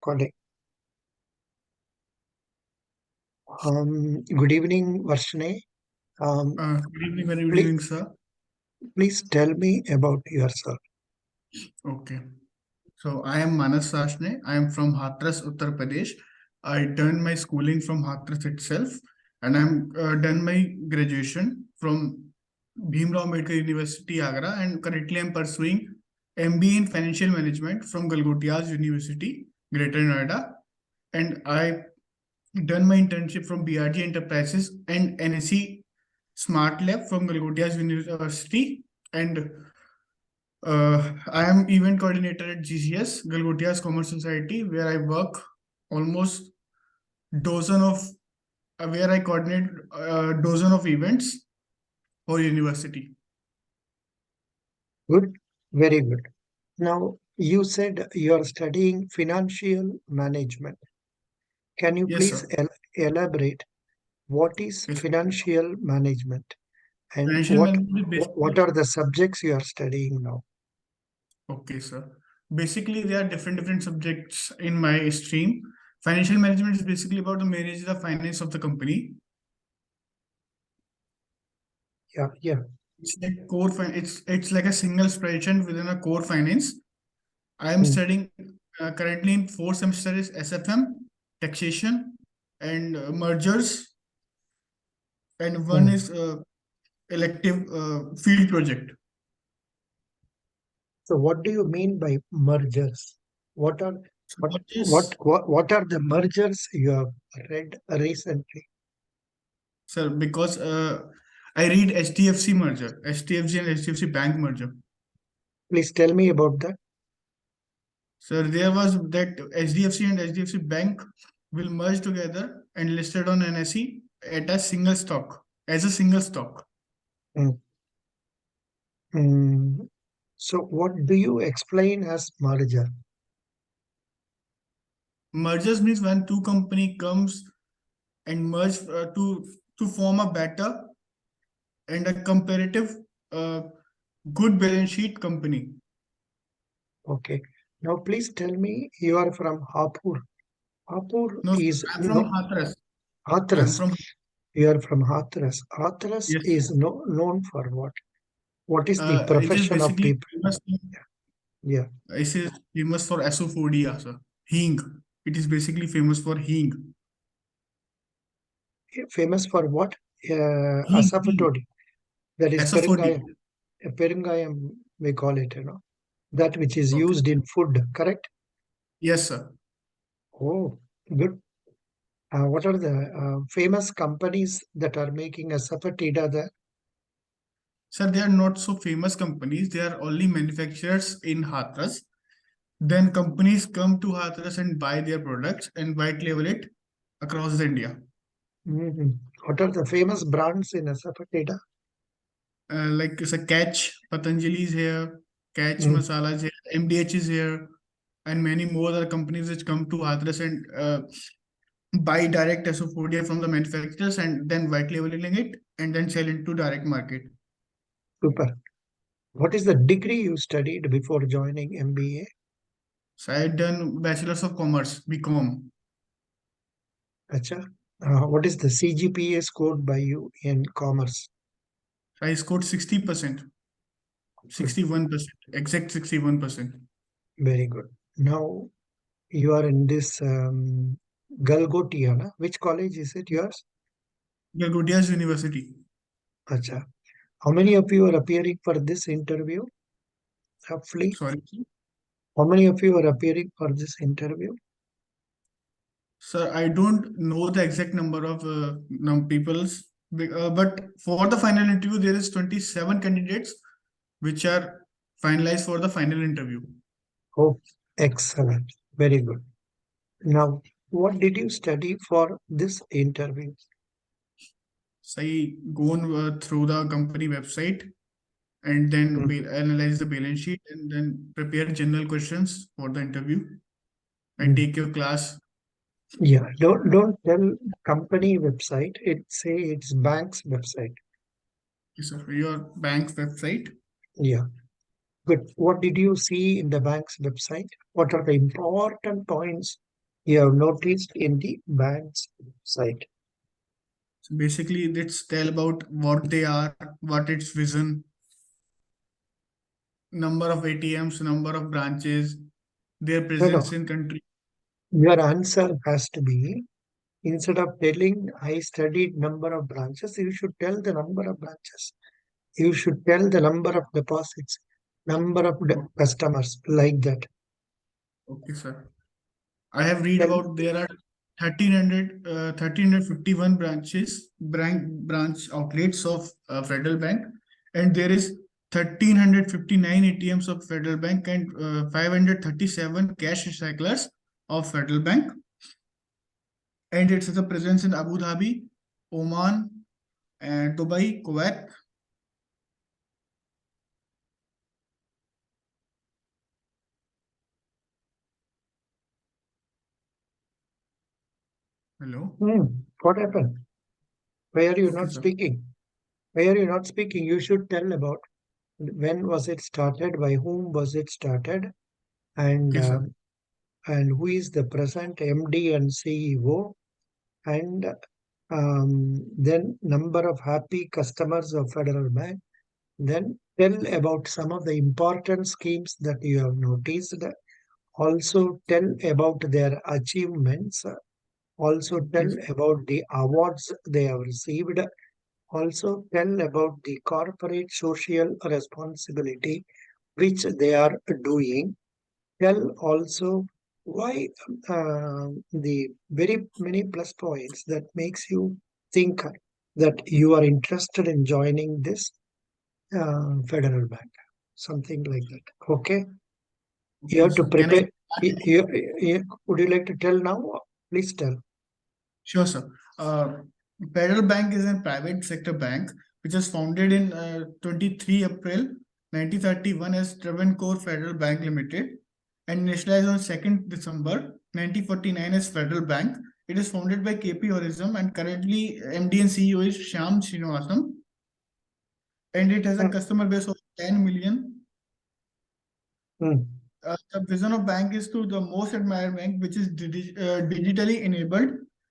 calling. Good evening, Varshane. Good Please, evening, sir. please tell me about yourself. Okay. So I am Manas Sashne. I am from Hathras, Uttar Pradesh. I done my schooling from Hathras itself, and I'm done my graduation from Bhimrao Ambedkar University, Agra, and currently I'm pursuing MBA in Financial Management from Galgotia's University, Greater Noida, and I done my internship from BRG Enterprises and NSE Smart Lab from Galgotia's University, and I am event coordinator at GCS, Galgotia's Commerce Society, where I work almost dozen of where I coordinate a dozen of events for university. Good, very good. Now, you said you are studying financial management. Can you Yes, please sir. elaborate what is Yes. financial management and Financial what management is what basically are the subjects you are studying now? okay, sir. Basically, there are different subjects in my stream. Financial management is basically about to manage the finance of the company. Yeah. It's like it's like a single spreadsheet within a core finance. I am Hmm. studying currently in fourth semester is SFM, taxation, and mergers, and one Hmm. is elective field project. So, what do you mean by mergers? What are So what what what is, what are the mergers you have read recently? sir? Because I read HDFC merger, HDFC and HDFC Bank merger. Please tell me about that. So there was that HDFC and HDFC Bank will merge together and listed on NSE at a single stock as a single stock. Mm. Mm. So, what do you explain as merger? Mergers means when two company comes and merge to form a better and a comparative uh, good balance sheet company. Okay. Now, please tell me you are from Hapur. Hapur No, sir, is I'm from no Hathras. I'm Hathras. from You are from Hathras. Hathras yes. is known for what? What is the It is profession of basically people? famous. Yeah. It is famous for SO4D, sir. Hing. It is basically famous for hing. Famous for what? Hing. Asafoetide. That is SO4D. Perungayam. Perungayam, we call it, that which is Okay. used in food, correct? Yes, sir. Oh, good. What are the famous companies that are making Asafoetida there? Sir, they are not so famous companies. They are only manufacturers in Hathras. Then companies come to Hathras and buy their products and white label it across India. Mhm. What are the famous brands in Asafoetida? Like it's a Catch, Patanjali is here, Catch Mm. Masala is here, MDH is here, and many more other companies which come to Hathras and buy direct SO4 from the manufacturers and then white labeling it and then sell into direct market. Super. What is the degree you studied before joining MBA? So I had done Bachelor's of Commerce, BCom. Acha. What is the CGPA scored by you in commerce? So I scored 60%, Good. 61%, exact 61%. Very good. Now you are in this Galgotia, na? Which college is it yours? Galgodia's University. Acha. How many of you are appearing for this interview? Roughly. Sorry. How many of you are appearing for this interview? Sir, I don't know the exact number of peoples, but for the final interview, there is 27 candidates which are finalized for the final interview. Oh, excellent. Very good. Now, what did you study for this interview? So I go on, through the company website and then Mm. analyze the balance sheet and then prepare general questions for the interview. I Mm. take your class. Yeah, don't tell company website. It's bank's website. Yes, sir, your bank's website. Yeah, good. What did you see in the bank's website? What are the important points you have noticed in the bank's site? So basically, it's tell about what they are, what its vision, number of ATMs, number of branches, their No, presence no. in country. Your answer has to be, instead of telling I studied number of branches, you should tell the number of branches. You should tell the number of deposits, number of O- customers, like that. Okay, sir. I have read Tell, about there are 1351 branch outlets of Federal Bank, and there is 1359 ATMs of Federal Bank and 537 cash recyclers of Federal Bank, and it has a presence in Abu Dhabi, Oman, and Dubai, Kuwait. Hello. what happened? Why are you Okay, not sir. speaking? Why are you not speaking? You should tell about when was it started, by whom was it started, and Okay, sir. who is the present MD and CEO, and then number of happy customers of Federal Bank. Then tell about some of the important schemes that you have noticed. Also tell about their achievements. Also Okay, tell about the awards they have received. Also tell about the corporate social responsibility which they are doing. Tell also why the very many plus points that makes you think that you are interested in joining this Federal Bank, something like that. Okay, you okay, have to sir. Can I? prepare. Would you like to tell now? Please tell. Sure, sir. Federal Bank is a private sector bank which was founded in 23 April 1931 as Travancore Federal Bank Limited and nationalized on 2nd December 1949 as Federal Bank. It is founded by KP Horism and currently MD and CEO is Shyam Srinivasan, and it has a Mm, customer base of 10 million. mm. The vision of bank is to the most admired bank, which is digitally enabled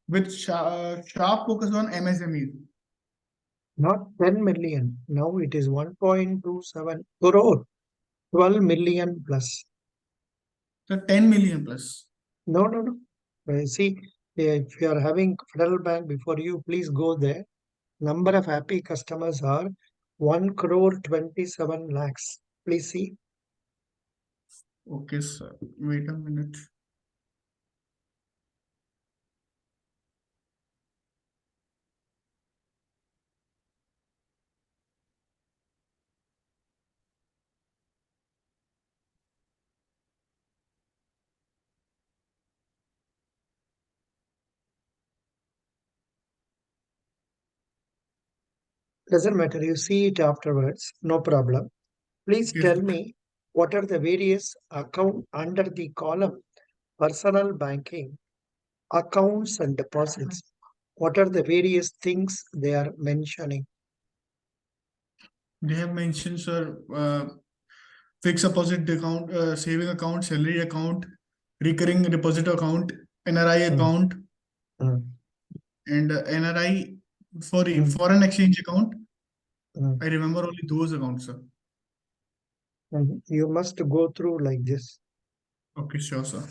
with sharp focus on MSMEs. Not 10 million. Now it is 1.27 crore, 12 million plus. So 10 million plus. No, no, no. See, if you are having Federal Bank before you, please go there. Number of happy customers are 1 crore 27 lakhs. Please see. Okay, sir. Wait a minute. Doesn't matter. You see it afterwards. No problem. Please Yes, tell me what are the various account under the column personal banking accounts and deposits. What are the various things they are mentioning? they have mentioned, sir, fixed deposit account, saving account, salary account, recurring deposit account, NRI Mm, account, mm, and NRI, sorry, mm, foreign exchange account. mm, I remember only those accounts, sir. mm. You must go through like this. Okay, sure, sir.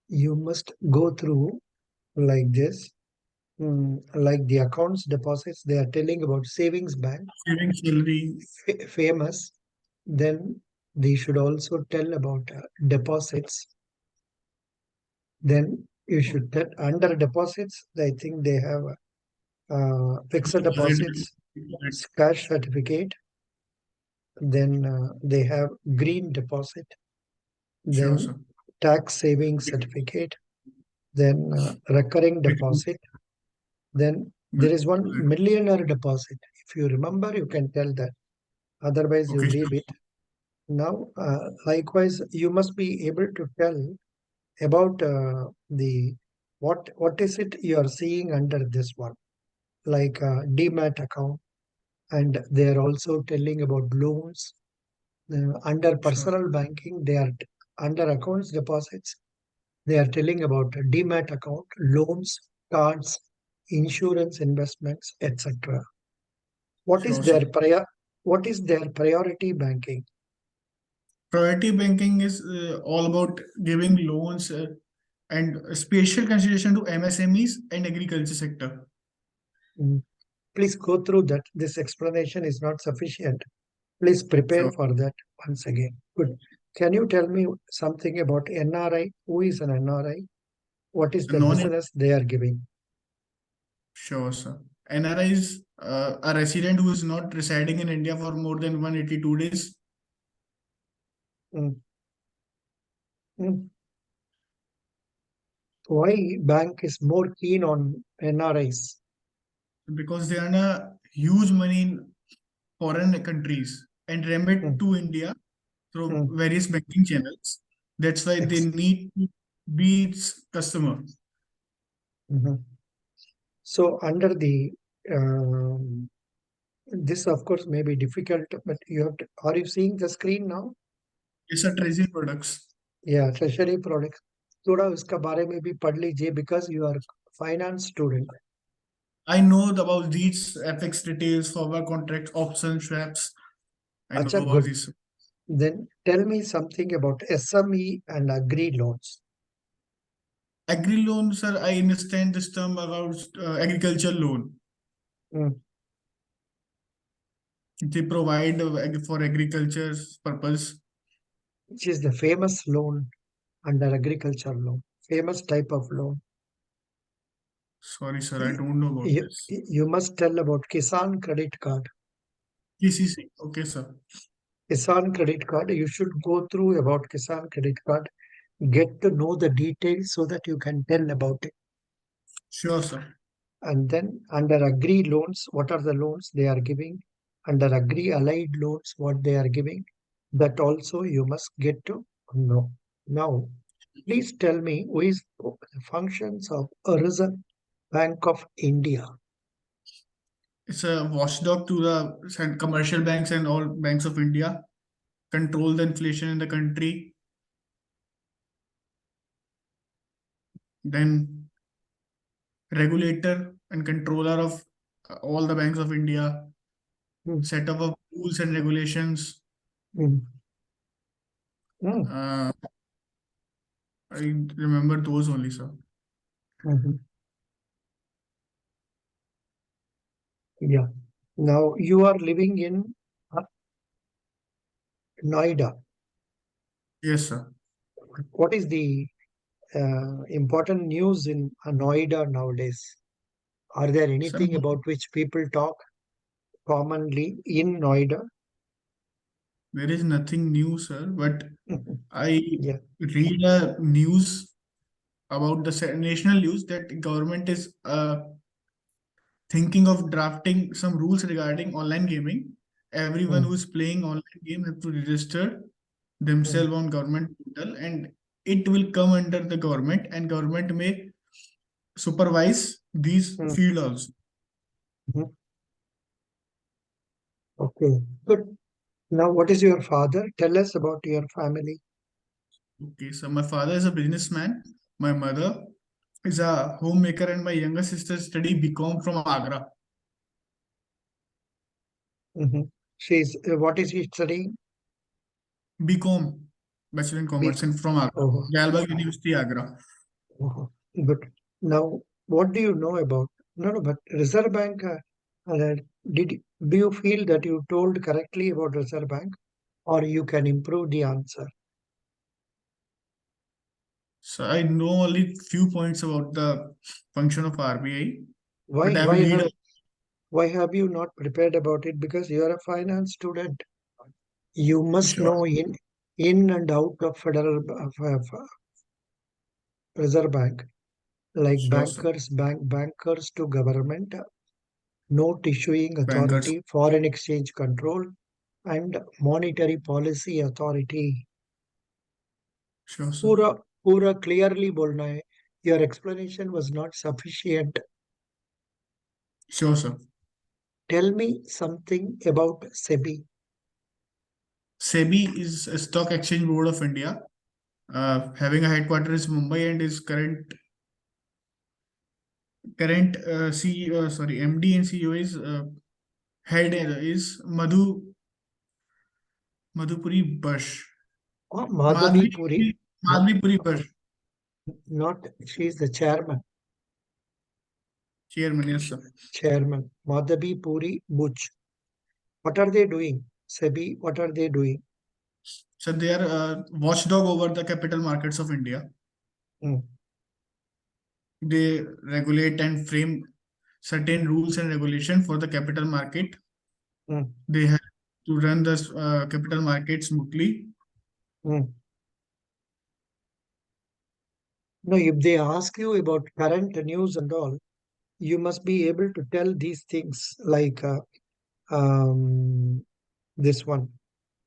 You must go through like this. Like the accounts deposits, they are telling about savings bank, Saving salary. famous. Then they should also tell about deposits. Then you should tell under deposits. I think they have Fixed fixed deposit. deposits, cash certificate. Then they have green deposit. Sure, sir. Then tax savings certificate. Then recurring deposit. Then there is one millionaire deposit. If you remember, you can tell that. Otherwise, you Okay, leave sure. it. Now, likewise, you must be able to tell about the what is it you are seeing under this one, like demat account, and they are also telling about loans, Under Sure. personal banking, they are under accounts deposits. They are telling about demat account, loans, cards, insurance investments, etc. What is Sure, sir. their what is their priority banking? Priority banking is all about giving loans and special consideration to MSMEs and agriculture sector. Mm. Please go through that. This explanation is not sufficient. Please prepare Sure. for that once again. Good. Can you tell me something about NRI? Who is an NRI? What is So the non business they are giving? Sure, sir. NRI is a resident who is not residing in India for more than 182 days Mm. Mm. Why bank is more keen on NRIs? because they earn a huge money in foreign countries and remit Mm. to India through Mm. various banking channels. That's why they Ex- need to be its customer. Mhm. So under the um, this of course may be difficult, but you have to, are you seeing the screen now? It's a treasury products. Yeah, treasury products. थोड़ा उसका बारे में भी पढ़ लीजिए because you are finance student. I know about these FX details, forward contracts, options, swaps. I know अच्छा, about good. this. Then tell me something about SME and agri loans. Agri loan, sir, I understand this term about agriculture loan. Mm. They provide for agriculture purpose. Which is the famous loan under agriculture loan? Famous type of loan. Sorry, sir, I Y- don't know about this. you must tell about Kisan credit card. KCC. Okay, sir. Kisan credit card. You should go through about Kisan credit card. Get to know the details so that you can tell about it. Sure, sir. And then under agri loans, what are the loans they are giving? Under agri allied loans, what they are giving? That also you must get to know. Now, please tell me who is the functions of a Reserve Bank of India? It's a watchdog to the commercial banks and all banks of India, control the inflation in the country, then regulator and controller of all the banks of India, Hmm, set up of rules and regulations. hmm, hmm, Uh, I remember those only, sir. mhm. Yeah. Now you are living in uh, Noida. Yes, sir. What is the important news in Noida nowadays? Are there Sir, anything about which people talk commonly in Noida? there is nothing new, sir, but I Yeah. read a news about the national news that government is thinking of drafting some rules regarding online gaming. Everyone who Mm, is playing online game have to register mm, themselves on government portal, and it will come under the government, and government may supervise these mm, field also. mhm. Okay, good. Now, what is your father? Tell us about your family. Okay, so my father is a businessman. My mother is a homemaker, and my younger sister study BCom from Agra. Mhm. What is she studying? BCom, Bachelor in Commerce, BCom. and from Agra, Oh, Galba University, Agra. oh, good. Now, what do you know about? No, no, but Reserve Bank. Uh, do you feel that you told correctly about Reserve Bank, or you can improve the answer? So I know only few points about the function of RBI, but Why? I will Why read. have Why have you not prepared about it? Because you are a finance student. You must Sure, know in and out of Federal Reserve Bank, like sure, sir. bankers to government, note issuing Bankers, authority, foreign exchange control, and monetary policy authority. sure, sir. पूरा पूरा clearly बोलना है. Your explanation was not sufficient. Sure, sir. Tell me something about SEBI. SEBI is a stock exchange board of India, having a headquarters in Mumbai, and is current CEO, sorry, MD and CEO is head is Madhupuri Bush. Oh, Madhavi Puri, Ma- Madhuri Bush, not she is the chairman. chairman, yes, sir. Chairman Madhavi Puri Buch. What are they doing? SEBI, what are they doing? So they are watchdog over the capital markets of India. Hmm, They regulate and frame certain rules and regulation for the capital market. hmm, They have to run the capital market smoothly. hmm. No, if they ask you about current news and all, you must be able to tell these things like um, this one.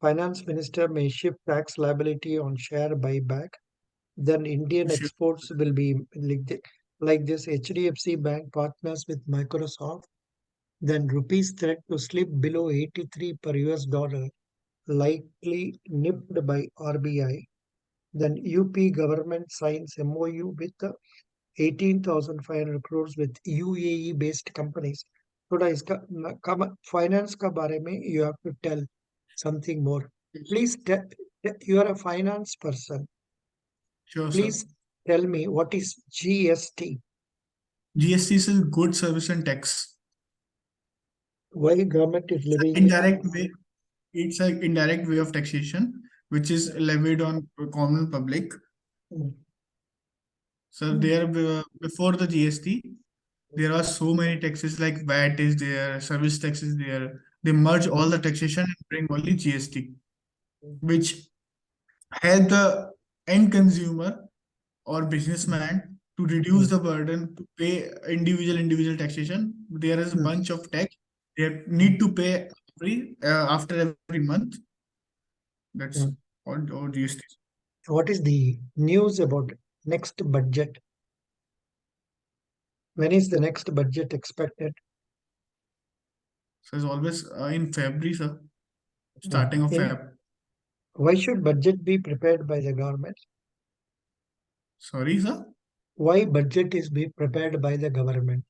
Finance minister may shift tax liability on share buyback. Then Indian Sure. exports will be like this. HDFC Bank partners with Microsoft. Then rupees threat to slip below 83 per US dollar, likely nipped by RBI. Then UP government signs MOU with 18,500 crores with UAE based companies. थोड़ा इसका finance का बारे में you have to tell something more. Please tell, you are a finance person. Sure, sir. Please tell me what is GST? GST is good service and tax. Why government is It's an levying it? indirect way. It's an indirect way of taxation which is levied on common public. Mm, So mm, there before the GST, there are so many taxes like VAT is there, service tax is there. They merge mm, all the taxation and bring only GST, mm, which help the end consumer or mm, businessman to reduce mm, the burden to pay individual taxation. There is a mm, bunch of tax they mm, need to pay after every month. That's mm. all GST. What is the news about next budget? When is the next budget expected? So it's always in February, sir, Mm. starting of In Feb. why should budget be prepared by the government? Sorry, sir. Why budget is be prepared by the government?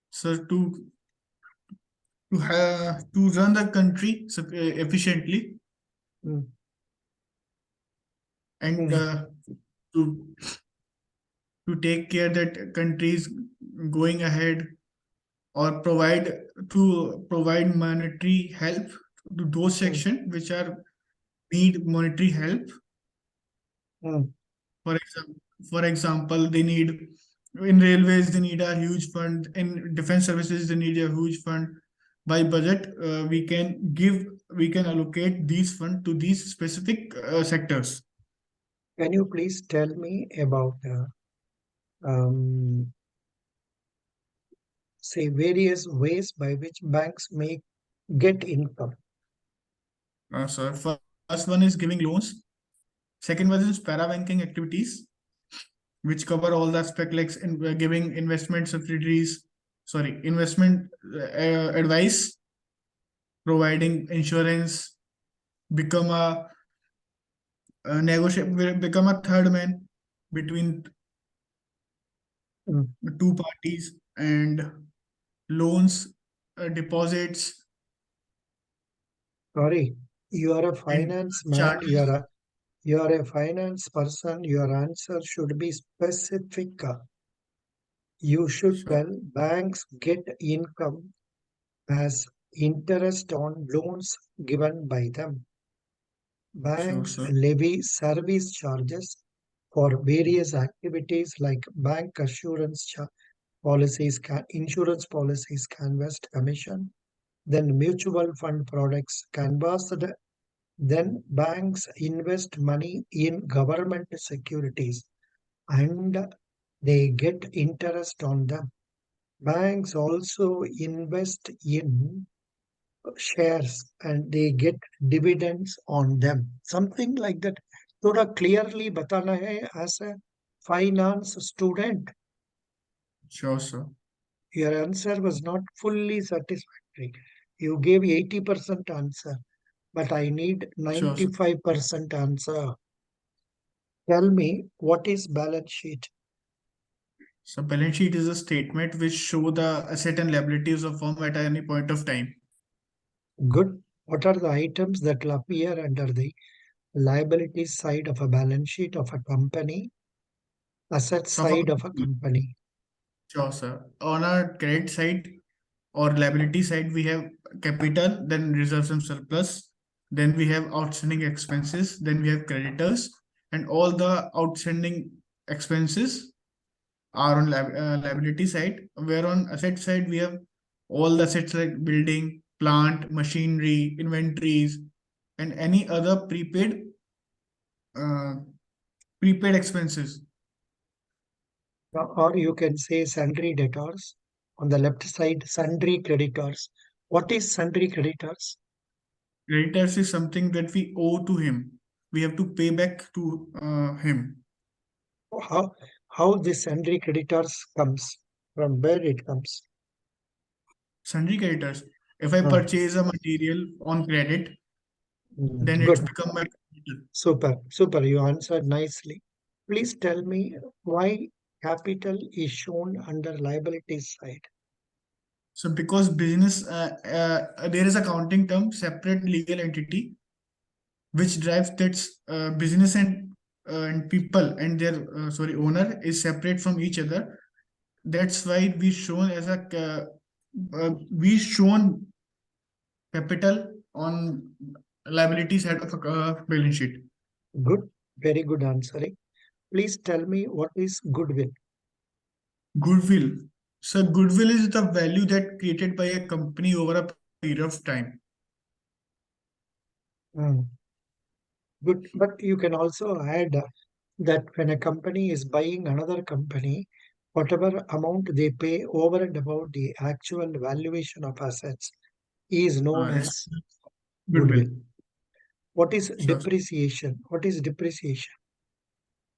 So to run the country efficiently Mm, and mm, to to take care that country is going ahead or provide monetary help to those mm, sections which are need monetary help. mm. For example, they need in railways they need a huge fund. In defense services they need a huge fund. By budget, we can allocate these funds to these specific sectors. Can you please tell me about um, say various ways by which banks may get income? So first one is giving loans. Second one is para banking activities, which cover all the aspect like giving investment subsidiaries, sorry, investment advice, providing insurance, become become a third man between Mm. the two parties and loans, deposits, Sorry, you are a and finance man. charges. You are a finance person. Your answer should be specific. You should Sure, tell banks get income as interest on loans given by them. sure, Banks sir. levy service charges for various activities like bank assurance policies, insurance policies, canvassed commission, then mutual fund products canvassed. Then banks invest money in government securities and they get interest on them. Banks also invest in shares and they get dividends on them. Something like that. थोड़ा clearly बताना है as a finance student. Sure, sir. Your answer was not fully satisfactory. You gave 80% answer. but I need Sure, sir. 95% answer. Tell me, what is balance sheet? So balance sheet is a statement which show the asset and liabilities of firm at any point of time. Good. What are the items that will appear under the liability side of a balance sheet of a company, asset So for side of a company? sure, sir. On our credit side or liability side, we have capital, then reserves and surplus. Then we have outstanding expenses. Then we have creditors, and all the outstanding expenses are on liability side. Where on asset side, we have all the assets like building, plant, machinery, inventories, and any other uh, prepaid expenses. Or you can say sundry debtors. On the left side, sundry creditors. What is sundry creditors? Creditors is something that we owe to him. We have to pay back to him. How this sundry creditors comes? From where it comes? Sundry creditors. If I Ah, purchase a material on credit, then it's good. become my creditor. Super. Super. You answered nicely. Please tell me why capital is shown under liabilities side. So because business, there is accounting term, separate legal entity, which drives that business and people and their sorry owner is separate from each other. That's why we shown as a we shown capital on liability side of a balance sheet. Good. Very good answering. Please tell me what is goodwill. Goodwill. So goodwill is the value that created by a company over a period of time. Hmm. Good. But you can also add that when a company is buying another company, whatever amount they pay over and above the actual valuation of assets is known It's as goodwill. goodwill. What is Sure. depreciation? What is depreciation?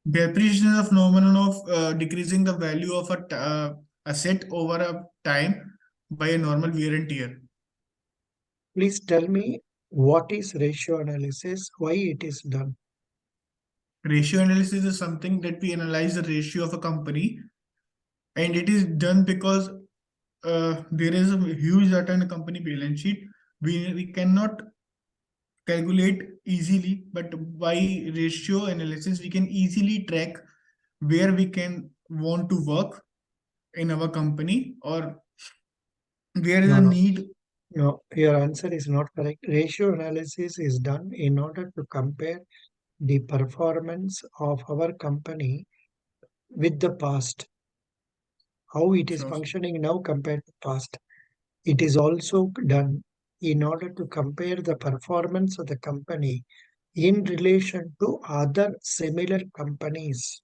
Depreciation is a phenomenon of decreasing the value of a asset over a time by a normal wear and tear. Please tell me what is ratio analysis, why it is done. Ratio analysis is something that we analyze the ratio of a company, and it is done because there is a huge data in a company balance sheet. We cannot calculate easily, but by ratio analysis, we can easily track where we can want to work in our company or where is No, a no, need. no, your answer is not correct. Ratio analysis is done in order to compare the performance of our company with the past, how it is Sure. functioning now compared to past. It is also done in order to compare the performance of the company in relation to other similar companies.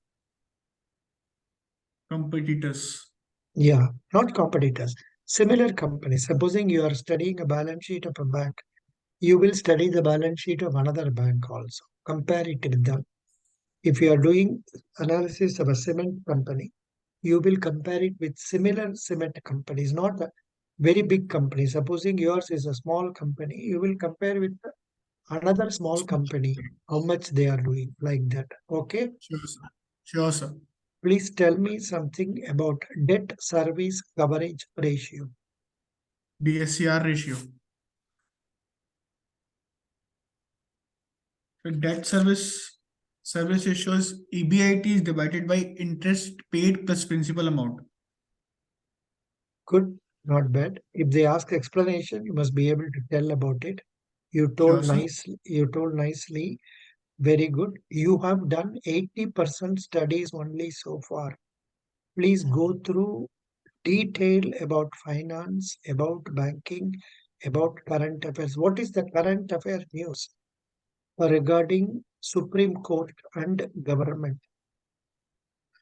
Competitors. Yeah, not competitors, similar companies. Supposing you are studying a balance sheet of a bank, you will study the balance sheet of another bank also. Compare it with them. If you are doing analysis of a cement company, you will compare it with similar cement companies, not a very big company. Supposing yours is a small company, you will compare with another small company, how much they are doing, like that. Okay. Sure, sir. Sure, sir. Please tell me something about debt service coverage ratio. DSCR ratio. So debt service ratio is EBIT is divided by interest paid plus principal amount. Good, not bad. If they ask explanation, you must be able to tell about it. You Sure, told sir. nicely. You told nicely. Very good. You have done 80% studies only so far. Please go through detail about finance, about banking, about current affairs. What is the current affair news regarding Supreme Court and government?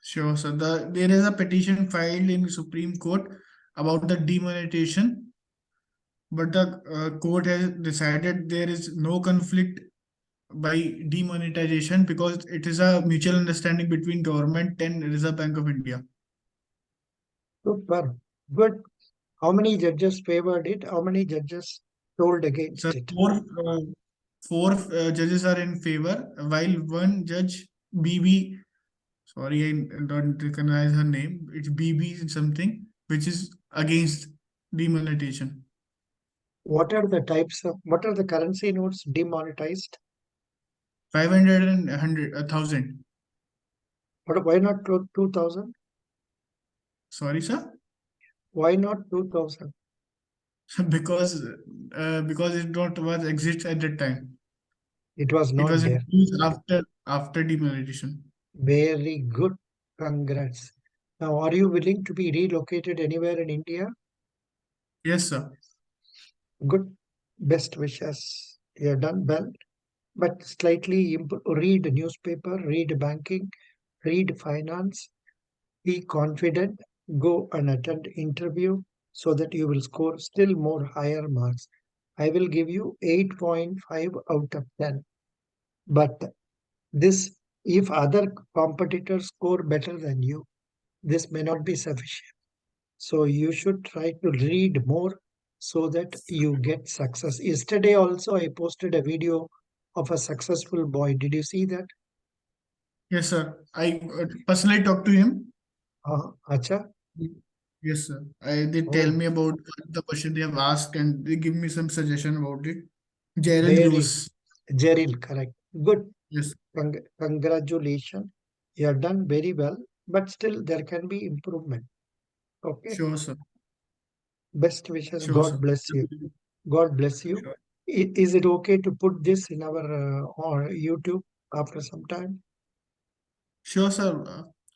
Sure, sir. There is a petition filed in Supreme Court about the demonetization, but the court has decided there is no conflict by demonetization because it is a mutual understanding between government and Reserve Bank of India. Super. Good. How many judges favored it? How many judges told So against it? four, four judges are in favor, while one judge, BB, sorry, I don't recognize her name. It's BB something, which is against demonetization. What are the types of, what are the currency notes demonetized? 500 and 100, 1,000. Why not 2000? Sorry, sir. Why not 2000? Because it don't was exist at that time. It was It not was there. introduced after demonetization. Very good. Congrats. Now, are you willing to be relocated anywhere in India? Yes, sir. Good. Best wishes. You're done well, but slightly read newspaper, read banking, read finance, be confident, go and attend interview so that you will score still more higher marks. I will give you 8.5 out of 10. But this, if other competitors score better than you, this may not be sufficient. So you should try to read more so that you get success. Yesterday also I posted a video of a successful boy. Did you see that? Yes, sir. I personally talked to him. Acha? Yes, sir. They tell Oh, me about the question they have asked and they give me some suggestion about it. Gerald very Lewis. Jeril, correct. Good. Yes, Congratulations. You have done very well, but still there can be improvement. Okay. sure, sir. Best wishes. Sure, sir. God bless you. God bless you. Sure. Is it okay to put this in our or YouTube after some time? Sure, sir.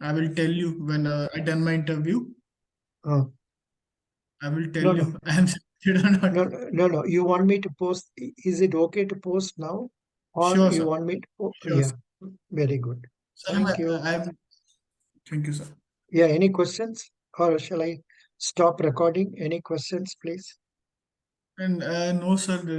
I will tell you when I done my interview. Uh, I will tell no, you no, I am selected or not. no, no, no. You want me to post? Is it okay to post now, or Sure, you sir. want me to? Oh, Sure, yeah, sir. very good. Sir, Thank you. thank you, sir. Yeah, any questions, or shall I stop recording? Any questions, please? And no, sir,